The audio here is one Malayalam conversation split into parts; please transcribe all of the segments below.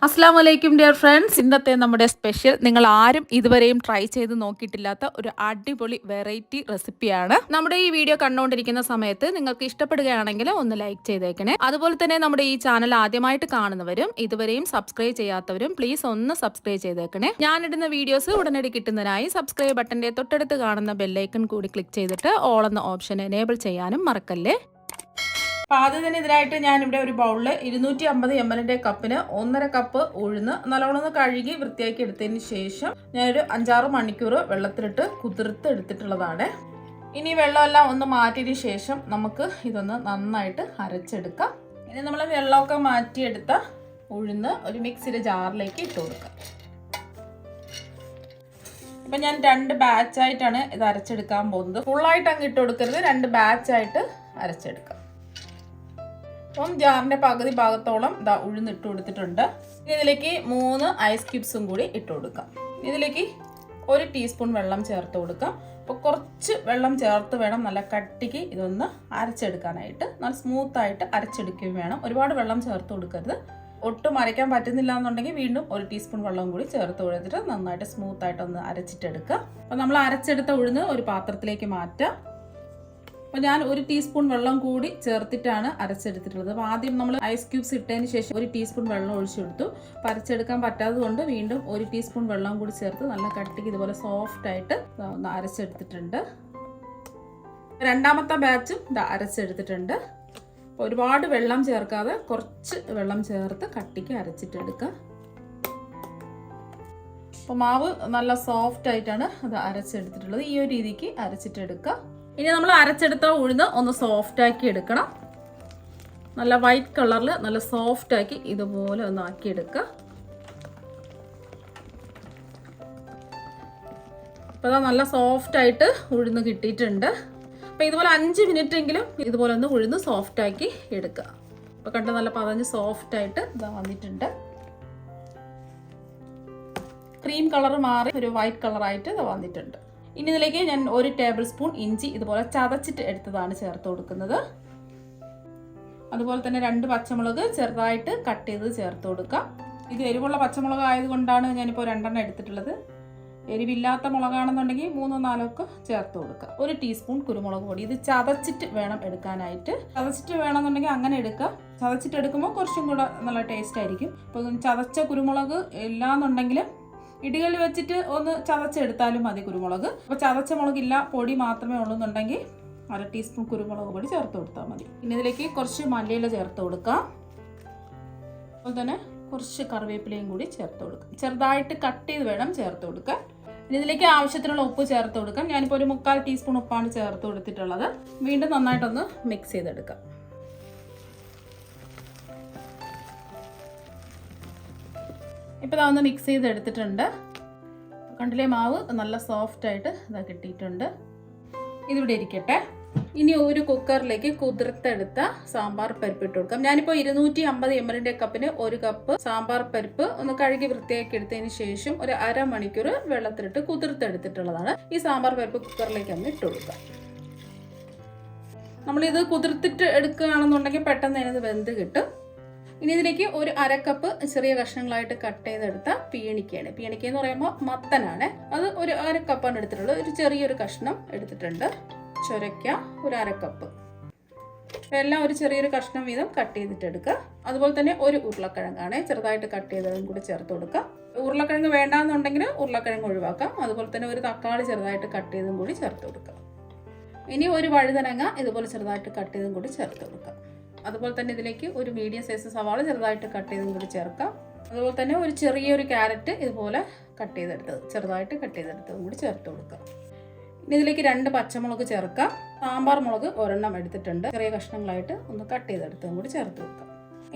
അസ്സാം വലൈക്കും ഡിയർ ഫ്രണ്ട്സ്. ഇന്നത്തെ നമ്മുടെ സ്പെഷ്യൽ നിങ്ങൾ ആരും ഇതുവരെയും ട്രൈ ചെയ്ത് നോക്കിയിട്ടില്ലാത്ത ഒരു അടിപൊളി വെറൈറ്റി റെസിപ്പിയാണ്. നമ്മുടെ ഈ വീഡിയോ കണ്ടുകൊണ്ടിരിക്കുന്ന സമയത്ത് നിങ്ങൾക്ക് ഇഷ്ടപ്പെടുകയാണെങ്കിൽ ഒന്ന് ലൈക്ക് ചെയ്തേക്കണേ. അതുപോലെ തന്നെ നമ്മുടെ ഈ ചാനൽ ആദ്യമായിട്ട് കാണുന്നവരും ഇതുവരെയും സബ്സ്ക്രൈബ് ചെയ്യാത്തവരും പ്ലീസ് ഒന്ന് സബ്സ്ക്രൈബ് ചെയ്തേക്കണേ. ഞാനിടുന്ന വീഡിയോസ് ഉടനടി കിട്ടുന്നതിനായി സബ്സ്ക്രൈബ് ബട്ടന്റെ തൊട്ടടുത്ത് കാണുന്ന ബെല്ലൈക്കൺ കൂടി ക്ലിക്ക് ചെയ്തിട്ട് ഓൾ എന്ന ഓപ്ഷൻ എനേബിൾ ചെയ്യാനും മറക്കല്ലേ. അപ്പോൾ ആദ്യം തന്നെ ഇതിനായിട്ട് ഞാനിവിടെ ഒരു ബൗളിൽ 250 ml കപ്പിന് 1.5 കപ്പ് ഉഴുന്ന് നല്ലോണം കഴുകി വൃത്തിയാക്കി എടുത്തതിന് ശേഷം ഞാനൊരു 5-6 മണിക്കൂർ വെള്ളത്തിലിട്ട് കുതിർത്ത് എടുത്തിട്ടുള്ളതാണ്. ഇനി വെള്ളമെല്ലാം ഒന്ന് മാറ്റിയതിന് ശേഷം നമുക്ക് ഇതൊന്ന് നന്നായിട്ട് അരച്ചെടുക്കാം. ഇനി നമ്മൾ വെള്ളമൊക്കെ മാറ്റിയെടുത്ത ഉഴുന്ന് ഒരു മിക്സിയുടെ ജാറിലേക്ക് ഇട്ട് കൊടുക്കാം. ഇപ്പം ഞാൻ 2 ബാച്ചായിട്ടാണ് ഇത് അരച്ചെടുക്കാൻ പോകുന്നത്. ഫുള്ളായിട്ട് അങ്ങ് ഇട്ട് കൊടുക്കരുത്, 2 ബാച്ചായിട്ട് അരച്ചെടുക്കാം. അപ്പം ജാറിൻ്റെ പകുതി ഭാഗത്തോളം ഇതാ ഉഴുന്നിട്ട് കൊടുത്തിട്ടുണ്ട്. ഇതിലേക്ക് 3 ഐസ് ക്യൂബ്സും കൂടി ഇട്ട് കൊടുക്കാം. ഇതിലേക്ക് 1 ടീസ്പൂൺ വെള്ളം ചേർത്ത് കൊടുക്കാം. അപ്പോൾ കുറച്ച് വെള്ളം ചേർത്ത് വേണം നല്ല കട്ടിക്ക് ഇതൊന്ന് അരച്ചെടുക്കാനായിട്ട്. നല്ല സ്മൂത്തായിട്ട് അരച്ചെടുക്കുകയും വേണം. ഒരുപാട് വെള്ളം ചേർത്ത് കൊടുക്കരുത്. ഒട്ടും അരയ്ക്കാൻ പറ്റുന്നില്ല എന്നുണ്ടെങ്കിൽ വീണ്ടും 1 ടീസ്പൂൺ വെള്ളം കൂടി ചേർത്ത് കൊടുത്തിട്ട് നന്നായിട്ട് സ്മൂത്തായിട്ടൊന്ന് അരച്ചിട്ടെടുക്കുക. അപ്പോൾ നമ്മൾ അരച്ചെടുത്ത ഉഴുന്ന് ഒരു പാത്രത്തിലേക്ക് മാറ്റാം. അപ്പോൾ ഞാൻ 1 ടീസ്പൂൺ വെള്ളം കൂടി ചേർത്തിട്ടാണ് അരച്ചെടുത്തിട്ടുള്ളത്. അപ്പോൾ ആദ്യം നമ്മൾ ഐസ് ക്യൂബ്സ് ഇട്ടതിന് ശേഷം 1 ടീസ്പൂൺ വെള്ളം ഒഴിച്ചെടുത്തു. അപ്പോൾ അരച്ചെടുക്കാൻ പറ്റാത്തത് കൊണ്ട് വീണ്ടും 1 ടീസ്പൂൺ വെള്ളം കൂടി ചേർത്ത് നല്ല കട്ടിക്ക് ഇതുപോലെ സോഫ്റ്റായിട്ട് ഒന്ന് അരച്ചെടുത്തിട്ടുണ്ട്. രണ്ടാമത്തെ ബാച്ചും അരച്ചെടുത്തിട്ടുണ്ട്. ഒരുപാട് വെള്ളം ചേർക്കാതെ കുറച്ച് വെള്ളം ചേർത്ത് കട്ടിക്ക് അരച്ചിട്ടെടുക്കുക. അപ്പോൾ മാവ് നല്ല സോഫ്റ്റ് ആയിട്ടാണ് അത് അരച്ചെടുത്തിട്ടുള്ളത്. ഈ ഒരു രീതിക്ക് അരച്ചിട്ടെടുക്കുക. ഇനി നമ്മൾ അരച്ചെടുത്ത ഉഴുന്ന് ഒന്ന് സോഫ്റ്റാക്കി എടുക്കണം. നല്ല വൈറ്റ് കളറിൽ നല്ല സോഫ്റ്റാക്കി ഇതുപോലെ ഒന്ന് ആക്കിയെടുക്കുക. അപ്പോൾ അതാ നല്ല സോഫ്റ്റായിട്ട് ഉഴുന്ന് കിട്ടിയിട്ടുണ്ട്. അപ്പോൾ ഇതുപോലെ 5 മിനിറ്റെങ്കിലും ഇതുപോലെ ഒന്ന് ഉഴുന്ന് സോഫ്റ്റാക്കി എടുക്കുക. അപ്പോൾ കണ്ട നല്ല പതഞ്ഞ് സോഫ്റ്റായിട്ട് ഇതാ വന്നിട്ടുണ്ട്. ക്രീം കളർ മാറി ഒരു വൈറ്റ് കളറായിട്ട് ഇത് വന്നിട്ടുണ്ട്. ഇനി ഇതിലേക്ക് ഞാൻ 1 ടേബിൾ സ്പൂൺ ഇഞ്ചി ഇതുപോലെ ചതച്ചിട്ട് എടുത്തതാണ് ചേർത്ത് കൊടുക്കുന്നത്. അതുപോലെ തന്നെ 2 പച്ചമുളക് ചെറുതായിട്ട് കട്ട് ചെയ്ത് ചേർത്ത് കൊടുക്കാം. ഇത് എരിവുള്ള പച്ചമുളക് ആയതുകൊണ്ടാണ് ഞാനിപ്പോൾ 2 എടുത്തിട്ടുള്ളത്. എരിവില്ലാത്ത മുളകാണെന്നുണ്ടെങ്കിൽ 3-4 ഒക്കെ ചേർത്ത് കൊടുക്കുക. 1 ടീസ്പൂൺ കുരുമുളക് പൊടി. ഇത് ചതച്ചിട്ട് വേണം എടുക്കാനായിട്ട്. ചതച്ചിട്ട് വേണമെന്നുണ്ടെങ്കിൽ അങ്ങനെ എടുക്കുക. ചതച്ചിട്ട് എടുക്കുമ്പോൾ കുറച്ചും കൂടെ നല്ല ടേസ്റ്റ് ആയിരിക്കും. അപ്പോൾ ചതച്ച കുരുമുളക് ഇല്ലാന്നുണ്ടെങ്കിൽ ഇടികളിൽ വെച്ചിട്ട് ഒന്ന് ചതച്ചെടുത്താലും മതി കുരുമുളക്. അപ്പോൾ ചതച്ച മുളകില്ല, പൊടി മാത്രമേ ഉള്ളൂന്നുണ്ടെങ്കിൽ 1/2 ടീസ്പൂൺ കുരുമുളക് പൊടി ചേർത്ത് കൊടുത്താൽ മതി. പിന്നെ ഇതിലേക്ക് കുറച്ച് മല്ലിയില ചേർത്ത് കൊടുക്കാം. അതുപോലെ തന്നെ കുറച്ച് കറിവേപ്പിലയും കൂടി ചേർത്ത് കൊടുക്കാം. ചെറുതായിട്ട് കട്ട് ചെയ്ത് വേണം ചേർത്ത് കൊടുക്കാൻ. ഇനി ഇതിലേക്ക് ആവശ്യത്തിനുള്ള ഉപ്പ് ചേർത്ത് കൊടുക്കാം. ഞാനിപ്പോൾ ഒരു 3/4 ടീസ്പൂൺ ഉപ്പാണ് ചേർത്ത് കൊടുത്തിട്ടുള്ളത്. വീണ്ടും നന്നായിട്ടൊന്ന് മിക്സ് ചെയ്തെടുക്കാം. ഇപ്പോൾ ഇതാ ഒന്ന് മിക്സ് ചെയ്തെടുത്തിട്ടുണ്ട്. കണ്ടില്ലേ, മാവ് നല്ല സോഫ്റ്റായിട്ട് ഇതാ കിട്ടിയിട്ടുണ്ട്. ഇതിവിടെ ഇരിക്കട്ടെ. ഇനി ഒരു കുക്കറിലേക്ക് കുതിർത്തെടുത്ത സാമ്പാർ പരിപ്പ് ഇട്ട് കൊടുക്കാം. ഞാനിപ്പോൾ 250 ml കപ്പിന് 1 കപ്പ് സാമ്പാർ പരിപ്പ് ഒന്ന് കഴുകി വൃത്തിയാക്കി എടുത്തതിന് ശേഷം ഒരു അരമണിക്കൂർ വെള്ളത്തിലിട്ട് കുതിർത്തെടുത്തിട്ടുള്ളതാണ്. ഈ സാമ്പാർ പരിപ്പ് കുക്കറിലേക്ക് ഒന്ന് ഇട്ട് കൊടുക്കാം. നമ്മളിത് കുതിർത്തിട്ട് എടുക്കുകയാണെന്നുണ്ടെങ്കിൽ പെട്ടെന്ന് ഇതിന് വെന്ത് കിട്ടും. ഇനി ഇതിലേക്ക് ഒരു 1/2 കപ്പ് ചെറിയ കഷ്ണങ്ങളായിട്ട് കട്ട് ചെയ്തെടുത്ത പീണിക്കയാണ്. പീണിക്ക എന്ന് പറയുമ്പോൾ മത്തനാണ്. അത് ഒരു 1/2 കപ്പാണ് എടുത്തിട്ടുള്ളത്. ഒരു ചെറിയൊരു കഷ്ണം എടുത്തിട്ടുണ്ട്. ചുരയ്ക്ക ഒരു 1/2 കപ്പ്. എല്ലാം ഒരു ചെറിയൊരു കഷ്ണം വീതം കട്ട് ചെയ്തിട്ട് എടുക്കുക. അതുപോലെ തന്നെ ഒരു ഉരുളക്കിഴങ്ങാണ് ചെറുതായിട്ട് കട്ട് ചെയ്തതും കൂടി ചേർത്ത് കൊടുക്കുക. ഉരുളക്കിഴങ്ങ് വേണ്ടാന്നുണ്ടെങ്കിൽ ഉരുളക്കിഴങ്ങ് ഒഴിവാക്കാം. അതുപോലെ തന്നെ ഒരു തക്കാളി ചെറുതായിട്ട് കട്ട് ചെയ്തും കൂടി ചേർത്ത് കൊടുക്കുക. ഇനി ഒരു വഴുതനങ്ങ ഇതുപോലെ ചെറുതായിട്ട് കട്ട് ചെയ്തും കൂടി ചേർത്ത് കൊടുക്കുക. അതുപോലെ തന്നെ ഇതിലേക്ക് ഒരു മീഡിയം സൈസ് സവാള ചെറുതായിട്ട് കട്ട് ചെയ്തും കൂടി ചേർക്കാം. അതുപോലെ തന്നെ ഒരു ചെറിയൊരു ക്യാരറ്റ് ഇതുപോലെ ചെറുതായിട്ട് കട്ട് ചെയ്തെടുത്തതും കൂടി ചേർത്ത് കൊടുക്കാം. ഇനി ഇതിലേക്ക് 2 പച്ചമുളക് ചേർക്കാം. സാമ്പാർ മുളക് 1 എടുത്തിട്ടുണ്ട്. ചെറിയ കഷ്ണങ്ങളായിട്ട് ഒന്ന് കട്ട് ചെയ്തെടുത്തതും കൂടി ചേർത്ത് കൊടുക്കാം.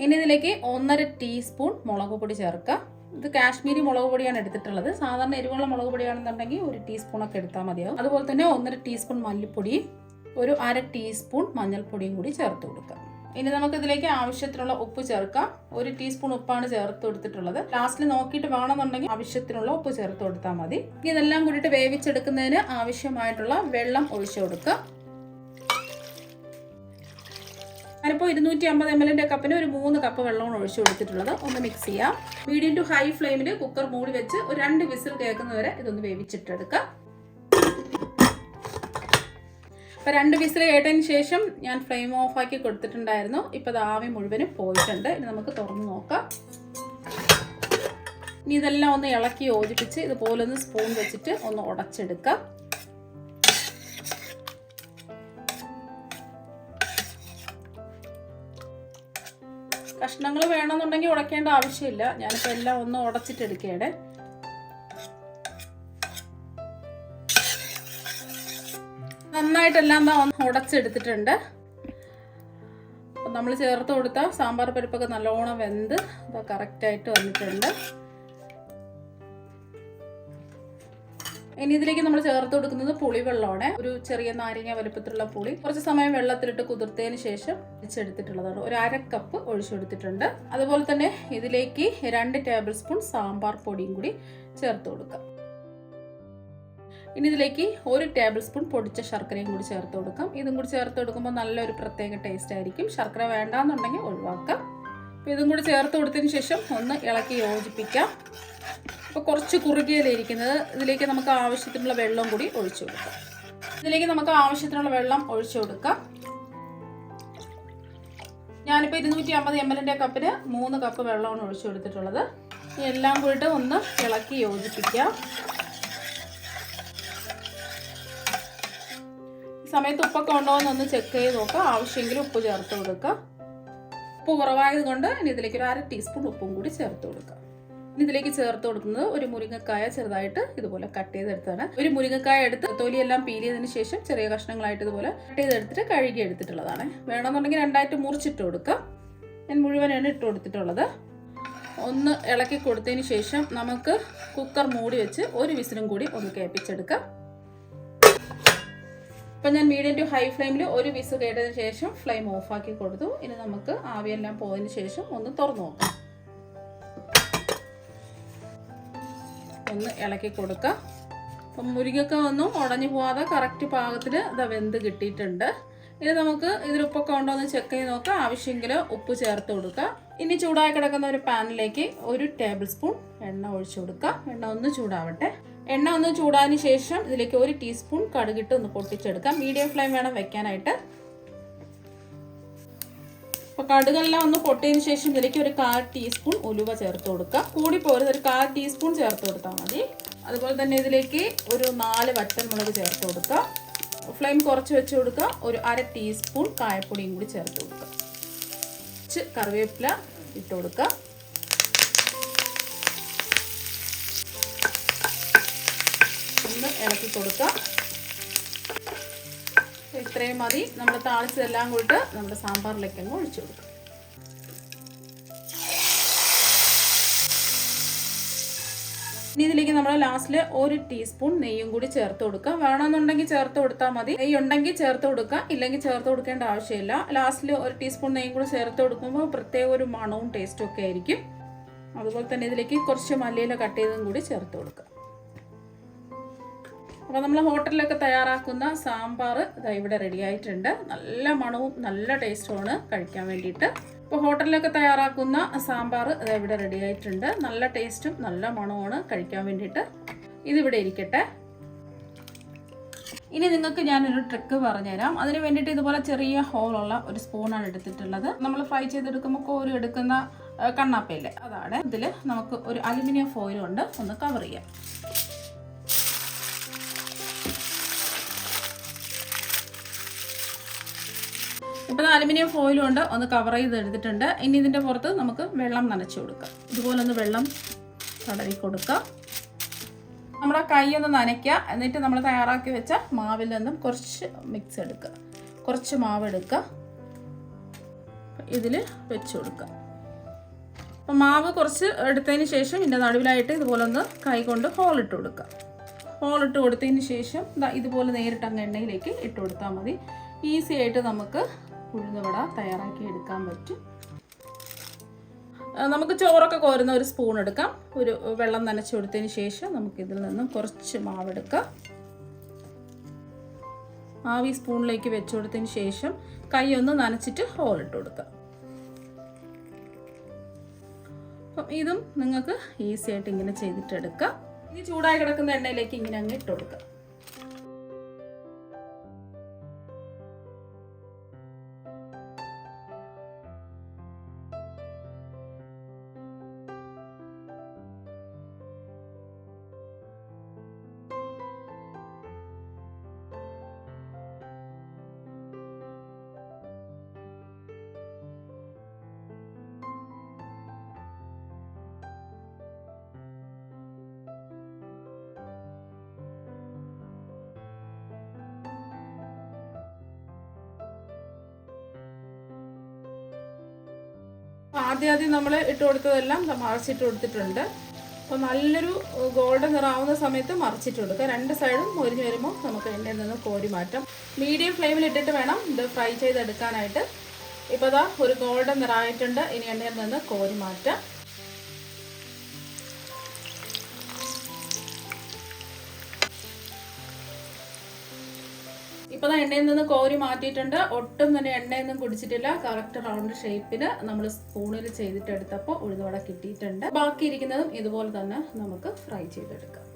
ഇനി ഇതിലേക്ക് 1/2 ടീസ്പൂൺ മുളക് പൊടി ചേർക്കാം. ഇത് കാശ്മീരി മുളക് പൊടിയാണ് എടുത്തിട്ടുള്ളത്. സാധാരണ എരിവുള്ള മുളക് പൊടിയാണെന്നുണ്ടെങ്കിൽ 1 ടീസ്പൂണൊക്കെ എടുത്താൽ മതിയാവും. അതുപോലെ തന്നെ 1/2 ടീസ്പൂൺ മല്ലിപ്പൊടിയും ഒരു 1/2 ടീസ്പൂൺ മഞ്ഞൾപ്പൊടിയും കൂടി ചേർത്ത് കൊടുക്കാം. ഇനി നമുക്ക് ഇതിലേക്ക് ആവശ്യത്തിനുള്ള ഉപ്പ് ചേർക്കാം. 1 ടീസ്പൂൺ ഉപ്പാണ് ചേർത്ത് കൊടുത്തിട്ടുള്ളത്. ലാസ്റ്റിൽ നോക്കിയിട്ട് വേണമെന്നുണ്ടെങ്കിൽ ആവശ്യത്തിനുള്ള ഉപ്പ് ചേർത്ത് കൊടുത്താൽ മതി. ഇതെല്ലാം കൂടിയിട്ട് വേവിച്ചെടുക്കുന്നതിന് ആവശ്യമായിട്ടുള്ള വെള്ളം ഒഴിച്ചു കൊടുക്കുക. ഞാനിപ്പോൾ 250 ml കപ്പിന് ഒരു 3 കപ്പ് വെള്ളമാണ് ഒഴിച്ചു കൊടുത്തിട്ടുള്ളത്. ഒന്ന് മിക്സ് ചെയ്യാം. മീഡിയം ടു ഹൈ ഫ്ലെയിമിൽ കുക്കർ മൂടി വെച്ച് ഒരു 2 വിസിൽ കേൾക്കുന്നവരെ ഇതൊന്ന് വേവിച്ചിട്ടെടുക്കാം. അപ്പോൾ 2 വിസിൽ കേട്ടതിന് ശേഷം ഞാൻ ഫ്ലെയിം ഓഫാക്കി കൊടുത്തിട്ടുണ്ടായിരുന്നു. ഇപ്പോൾ അത് ആവി മുഴുവനും പോയിട്ടുണ്ട്. ഇനി നമുക്ക് തുറന്ന് നോക്കാം. ഇനി ഇതെല്ലാം ഒന്ന് ഇളക്കി യോജിപ്പിച്ച് ഇതുപോലെ ഒന്ന് സ്പൂൺ വെച്ചിട്ട് ഒന്ന് ഉടച്ചെടുക്കാം. കഷ്ണങ്ങൾ വേണമെന്നുണ്ടെങ്കിൽ ഉടക്കേണ്ട ആവശ്യമില്ല. ഞാനിപ്പോൾ എല്ലാം ഒന്ന് ഉടച്ചിട്ടെടുക്കുകയാണ്. നന്നായിട്ടെല്ലാം ഉടച്ചെടുത്തിട്ടുണ്ട്. അപ്പം നമ്മൾ ചേർത്ത് കൊടുത്ത സാമ്പാർ പരിപ്പൊക്കെ നല്ലോണം വെന്ത് കറക്റ്റായിട്ട് വന്നിട്ടുണ്ട്. ഇനി ഇതിലേക്ക് നമ്മൾ ചേർത്ത് കൊടുക്കുന്നത് പുളിവെള്ളമാണ്. ഒരു ചെറിയ നാരങ്ങ വലുപ്പത്തിലുള്ള പുളി കുറച്ച് സമയം വെള്ളത്തിലിട്ട് കുതിർത്തതിന് ശേഷം ഒഴിച്ചെടുത്തിട്ടുള്ളതാണ്. ഒരു 1/2 കപ്പ് ഒഴിച്ചെടുത്തിട്ടുണ്ട്. അതുപോലെ തന്നെ ഇതിലേക്ക് 2 ടേബിൾ സ്പൂൺ സാമ്പാർ പൊടിയും കൂടി ചേർത്ത് കൊടുക്കാം. ഇനി ഇതിലേക്ക് 1 ടേബിൾ സ്പൂൺ പൊടിച്ച ശർക്കരയും കൂടി ചേർത്ത് കൊടുക്കാം. ഇതും കൂടി ചേർത്ത് കൊടുക്കുമ്പോൾ നല്ലൊരു പ്രത്യേക ടേസ്റ്റ് ആയിരിക്കും. ശർക്കര വേണ്ടാന്നുണ്ടെങ്കിൽ ഒഴിവാക്കാം. അപ്പോൾ ഇതും കൂടി ചേർത്ത് കൊടുത്തതിന് ശേഷം ഒന്ന് ഇളക്കി യോജിപ്പിക്കാം. അപ്പോൾ കുറച്ച് കുറുകിയതിരിക്കുന്നത് ഇതിലേക്ക് നമുക്ക് ആവശ്യത്തിനുള്ള വെള്ളം കൂടി ഒഴിച്ചു കൊടുക്കാം. ഇതിലേക്ക് നമുക്ക് ആവശ്യത്തിനുള്ള വെള്ളം ഒഴിച്ചു കൊടുക്കാം. ഞാനിപ്പോൾ 250 ml കപ്പിന് 3 കപ്പ് വെള്ളമാണ് ഒഴിച്ചു കൊടുത്തിട്ടുള്ളത്. എല്ലാം കൂടിയിട്ട് ഒന്ന് ഇളക്കി യോജിപ്പിക്കാം. സമയത്ത് ഉപ്പൊക്കെ ഉണ്ടോ എന്നൊന്ന് ചെക്ക് ചെയ്ത് നോക്കുക. ആവശ്യമെങ്കിൽ ഉപ്പ് ചേർത്ത് കൊടുക്കുക. ഉപ്പ് കുറവായത് കൊണ്ട് ഇനി ഇതിലേക്ക് ഒരു 1/2 ടീസ്പൂൺ ഉപ്പും കൂടി ചേർത്ത് കൊടുക്കുക. ഇനി ഇതിലേക്ക് ചേർത്ത് കൊടുക്കുന്നത് ഒരു മുരിങ്ങക്കായ ചെറുതായിട്ട് ഇതുപോലെ കട്ട് ചെയ്തെടുത്താണ്. ഒരു മുരിങ്ങക്കായ എടുത്ത് തൊലിയെല്ലാം പീൽ ചെയ്തതിന് ശേഷം ചെറിയ കഷ്ണങ്ങളായിട്ട് ഇതുപോലെ കട്ട് ചെയ്തെടുത്തിട്ട് കഴുകി എടുത്തിട്ടുള്ളതാണ്. വേണമെന്നുണ്ടെങ്കിൽ 2ആയിട്ട് മുറിച്ചിട്ട് കൊടുക്കുക. ഞാൻ മുഴുവനാണ് ഇട്ട് കൊടുത്തിട്ടുള്ളത്. ഒന്ന് ഇളക്കി കൊടുത്തതിന് ശേഷം നമുക്ക് കുക്കർ മൂടി വെച്ച് ഒരു വിസിലും കൂടി ഒന്ന് കേൾപ്പിച്ചെടുക്കാം. അപ്പം ഞാൻ മീഡിയം ടു ഹൈ ഫ്ലെയിമിൽ ഒരു വിസിൽ കേട്ടതിന് ശേഷം ഫ്ലെയിം ഓഫാക്കി കൊടുത്തു. ഇനി നമുക്ക് ആവിയെല്ലാം പോയതിന് ശേഷം ഒന്ന് തുറന്നു നോക്കാം. ഒന്ന് ഇളക്കി കൊടുക്കാം. അപ്പം മുരിങ്ങയൊക്കെ ഒന്നും ഉടഞ്ഞു പോവാതെ കറക്റ്റ് പാകത്തിൽ ഇത് വെന്ത് കിട്ടിയിട്ടുണ്ട്. ഇനി നമുക്ക് ഇതിൽ ഉപ്പൊക്കെ ഉണ്ടോ എന്ന് ചെക്ക് ചെയ്ത് നോക്കാം. ആവശ്യമെങ്കിൽ ഉപ്പ് ചേർത്ത് കൊടുക്കുക. ഇനി ചൂടായി കിടക്കുന്ന ഒരു പാനിലേക്ക് 1 ടേബിൾ സ്പൂൺ എണ്ണ ഒഴിച്ചു കൊടുക്കുക. എണ്ണ ഒന്ന് ചൂടാവട്ടെ. എണ്ണ ഒന്ന് ചൂടാതിന് ശേഷം ഇതിലേക്ക് 1 ടീസ്പൂൺ കടുകിട്ട് ഒന്ന് പൊട്ടിച്ചെടുക്കാം. മീഡിയം ഫ്ലെയിം വേണം വെക്കാനായിട്ട്. അപ്പോൾ കടുകെല്ലാം ഒന്ന് പൊട്ടിയതിന് ശേഷം ഇതിലേക്ക് ഒരു 1/4 ടീസ്പൂൺ ഉലുവ ചേർത്ത് കൊടുക്കുക. കൂടി പോരുന്നത് ഒരു 1/4 ടീസ്പൂൺ ചേർത്ത് കൊടുത്താൽ മതി. അതുപോലെ തന്നെ ഇതിലേക്ക് ഒരു 4 വറ്റൽമുളക് ചേർത്ത് കൊടുക്കുക. ഫ്ലെയിം കുറച്ച് വെച്ച് കൊടുക്കുക. ഒരു 1/2 ടീസ്പൂൺ കായപ്പൊടിയും കൂടി ചേർത്ത് കൊടുക്കുക. കറിവേപ്പില ഇട്ട് കൊടുക്കുക. ഒന്ന് ഇളക്കി കൊടുക്കുക. ഇത്രയും മതി. നമ്മൾ താളിച്ചതെല്ലാം കൂടിയിട്ട് നമ്മുടെ സാമ്പാറിലേക്ക് അങ്ങ് ഒഴിച്ചു കൊടുക്കുക. ഇനി ഇതിലേക്ക് നമ്മൾ ലാസ്റ്റിൽ 1 ടീസ്പൂൺ നെയ്യും കൂടി ചേർത്ത് കൊടുക്കുക. വേണമെന്നുണ്ടെങ്കിൽ ചേർത്ത് കൊടുത്താൽ മതി. നെയ്യ് ഉണ്ടെങ്കിൽ ചേർത്ത് കൊടുക്കുക, ഇല്ലെങ്കിൽ ചേർത്ത് കൊടുക്കേണ്ട ആവശ്യമില്ല. ലാസ്റ്റിൽ 1 ടീസ്പൂൺ നെയ്യും കൂടി ചേർത്ത് കൊടുക്കുമ്പോൾ പ്രത്യേക ഒരു മണവും ടേസ്റ്റും ഒക്കെ ആയിരിക്കും. അതുപോലെ തന്നെ ഇതിലേക്ക് കുറച്ച് മല്ലിയില കട്ട് ചെയ്തതും കൂടി ചേർത്ത് കൊടുക്കുക. അപ്പോൾ നമ്മൾ ഹോട്ടലിലൊക്കെ തയ്യാറാക്കുന്ന സാമ്പാർ ഇവിടെ റെഡി ആയിട്ടുണ്ട്. നല്ല മണവും നല്ല ടേസ്റ്റുമാണ് കഴിക്കാൻ വേണ്ടിയിട്ട്. ഇപ്പോൾ ഹോട്ടലിലൊക്കെ തയ്യാറാക്കുന്ന സാമ്പാർ ഇവിടെ റെഡി ആയിട്ടുണ്ട്. നല്ല ടേസ്റ്റും നല്ല മണവുമാണ് കഴിക്കാൻ വേണ്ടിയിട്ട്. ഇതിവിടെ ഇരിക്കട്ടെ. ഇനി നിങ്ങൾക്ക് ഞാനൊരു ട്രിക്ക് പറഞ്ഞുതരാം. അതിന് വേണ്ടിയിട്ട് ഇതുപോലെ ചെറിയ ഹോളുള്ള ഒരു സ്പൂണാണ് എടുത്തിട്ടുള്ളത്. നമ്മൾ ഫ്രൈ ചെയ്തെടുക്കുമ്പോൾ കോരി എടുക്കുന്ന കണ്ണാപ്പയില്ലേ, അതാണ്. ഇതിൽ നമുക്ക് ഒരു അലുമിനിയം ഫോയിൽ കൊണ്ട് ഒന്ന് കവർ ചെയ്യാം. ഇപ്പോൾ അലുമിനിയം ഫോയിൽ കൊണ്ട് ഒന്ന് കവർ ചെയ്ത് എടുത്തിട്ടുണ്ട്. ഇനി ഇതിൻ്റെ പുറത്ത് നമുക്ക് വെള്ളം നനച്ചു കൊടുക്കാം. ഇതുപോലെ ഒന്ന് വെള്ളം തടവി കൊടുക്കാം. നമ്മുടെ കൈ ഒന്ന് നനയ്ക്കുക. എന്നിട്ട് നമ്മൾ തയ്യാറാക്കി വെച്ച മാവിൽ നിന്നും കുറച്ച് മിക്സ് എടുക്കുക. കുറച്ച് മാവ് എടുക്കുക, ഇതിൽ വെച്ച് കൊടുക്കുക. അപ്പം മാവ് കുറച്ച് എടുത്തതിന് ശേഷം ഇതിൻ്റെ നടുവിലായിട്ട് ഇതുപോലെ ഒന്ന് കൈ കൊണ്ട് ഹോളിട്ട് കൊടുക്കുക. ഹോളിട്ട് കൊടുത്തതിന് ശേഷം ഇതുപോലെ നേരിട്ട് അങ്ങ് എണ്ണയിലേക്ക് ഇട്ട് കൊടുത്താൽ മതി. ഈസി ആയിട്ട് നമുക്ക് ഉഴുന്നുവട തയ്യാറാക്കി എടുക്കാൻ പറ്റും. നമുക്ക് ചോറൊക്കെ കോരുന്ന ഒരു സ്പൂൺ എടുക്കാം. ഒരു വെള്ളം നനച്ചു കൊടുത്തതിന് ശേഷം നമുക്ക് ഇതിൽ നിന്നും കുറച്ച് മാവെടുക്കാം. ആവി സ്പൂണിലേക്ക് വെച്ച് കൊടുത്തതിന് ശേഷം കൈ ഒന്ന് നനച്ചിട്ട് ഹോളിട്ട് കൊടുക്കുക. അപ്പം ഇതും നിങ്ങൾക്ക് ഈസി ആയിട്ട് ഇങ്ങനെ ചെയ്തിട്ടെടുക്കാം. ഇനി ചൂടായി കിടക്കുന്ന എണ്ണയിലേക്ക് ഇങ്ങനെ അങ്ങ് ഇട്ട് കൊടുക്കുക. ആദ്യം നമ്മൾ ഇട്ട് കൊടുത്തതെല്ലാം മറിച്ചിട്ട് കൊടുത്തിട്ടുണ്ട്. അപ്പോൾ നല്ലൊരു ഗോൾഡൻ നിറാവുന്ന സമയത്ത് മറിച്ചിട്ട് കൊടുക്കുക. രണ്ട് സൈഡും മൊരിഞ്ഞ് വരുമ്പോൾ നമുക്ക് എണ്ണയിൽ നിന്ന് കോരി മാറ്റാം. മീഡിയം ഫ്ലെയിമിൽ ഇട്ടിട്ട് വേണം ഇത് ഫ്രൈ ചെയ്തെടുക്കാനായിട്ട്. ഇപ്പോൾ ഇതാ ഒരു ഗോൾഡൻ നിറായിട്ടുണ്ട്. ഇനി എണ്ണയിൽ നിന്ന് കോരി മാറ്റാം. ഇപ്പോൾ എണ്ണയിൽ നിന്ന് കോരി മാറ്റിയിട്ടുണ്ട്. ഒട്ടും തന്നെ എണ്ണയൊന്നും കുടിച്ചിട്ടില്ല. കറക്റ്റ് റൗണ്ട് ഷേപ്പിന് നമ്മൾ സ്പൂണിൽ ചെയ്തിട്ടെടുത്തപ്പോൾ ഉഴുന്നുവട കിട്ടിയിട്ടുണ്ട്. ബാക്കി ഇരിക്കുന്നതും ഇതുപോലെ തന്നെ നമുക്ക് ഫ്രൈ ചെയ്തെടുക്കാം.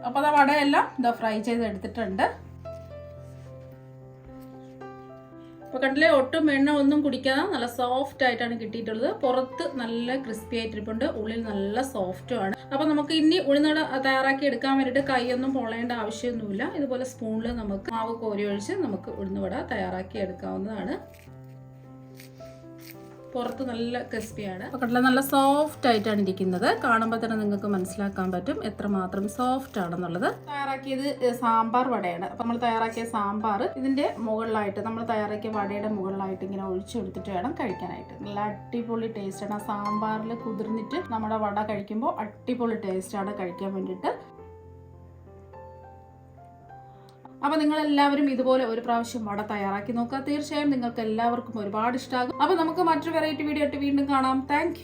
അപ്പോൾ വടയെല്ലാം ഫ്രൈ ചെയ്തെടുത്തിട്ടുണ്ട്. അപ്പോൾ കണ്ടില്ലേ, ഒട്ടും എണ്ണ ഒന്നും കുടിക്കാതെ നല്ല സോഫ്റ്റ് ആയിട്ടാണ് കിട്ടിയിട്ടുള്ളത്. പുറത്ത് നല്ല ക്രിസ്പി ആയിട്ടിരിപ്പുണ്ട്, ഉള്ളിൽ നല്ല സോഫ്റ്റുമാണ്. അപ്പോൾ നമുക്ക് ഇനി ഉഴുന്നുവട തയ്യാറാക്കി എടുക്കാൻ വേണ്ടിയിട്ട് കൈയൊന്നും പൊള്ളേണ്ട ആവശ്യമൊന്നുമില്ല. ഇതുപോലെ സ്പൂണിൽ നമുക്ക് മാവ് കോരി ഒഴിച്ച് നമുക്ക് ഉഴുന്നുവട തയ്യാറാക്കി എടുക്കാവുന്നതാണ്. പുറത്ത് നല്ല ക്രിസ്പിയാണ്. അപ്പോൾ കണ്ടില്ലേ, നല്ല സോഫ്റ്റ് ആയിട്ടാണ് ഇരിക്കുന്നത്. കാണുമ്പോൾ തന്നെ നിങ്ങൾക്ക് മനസ്സിലാക്കാൻ പറ്റും എത്രമാത്രം സോഫ്റ്റ് ആണെന്നുള്ളത്. തയ്യാറാക്കിയത് സാമ്പാർ വടയാണ്. അപ്പോൾ നമ്മൾ തയ്യാറാക്കിയ സാമ്പാർ ഇതിൻ്റെ മുകളിലായിട്ട്, നമ്മൾ തയ്യാറാക്കിയ വടയുടെ മുകളിലായിട്ട് ഇങ്ങനെ ഒഴിച്ചെടുത്തിട്ട് വേണം കഴിക്കാനായിട്ട്. നല്ല അടിപൊളി ടേസ്റ്റാണ്. ആ സാമ്പാറിൽ കുതിർന്നിട്ട് നമ്മുടെ വട കഴിക്കുമ്പോൾ അടിപൊളി ടേസ്റ്റാണ് കഴിക്കാൻ വേണ്ടിയിട്ട്. അപ്പോൾ നിങ്ങളെല്ലാവരും ഇതുപോലെ ഒരു പ്രാവശ്യം വട തയ്യാറാക്കി നോക്കുക. തീർച്ചയായും നിങ്ങൾക്ക് എല്ലാവർക്കും ഒരുപാട് ഇഷ്ടമാകും. അപ്പോൾ നമുക്ക് മറ്റൊരു വെറൈറ്റി വീഡിയോ ആയിട്ട് വീണ്ടും കാണാം. താങ്ക്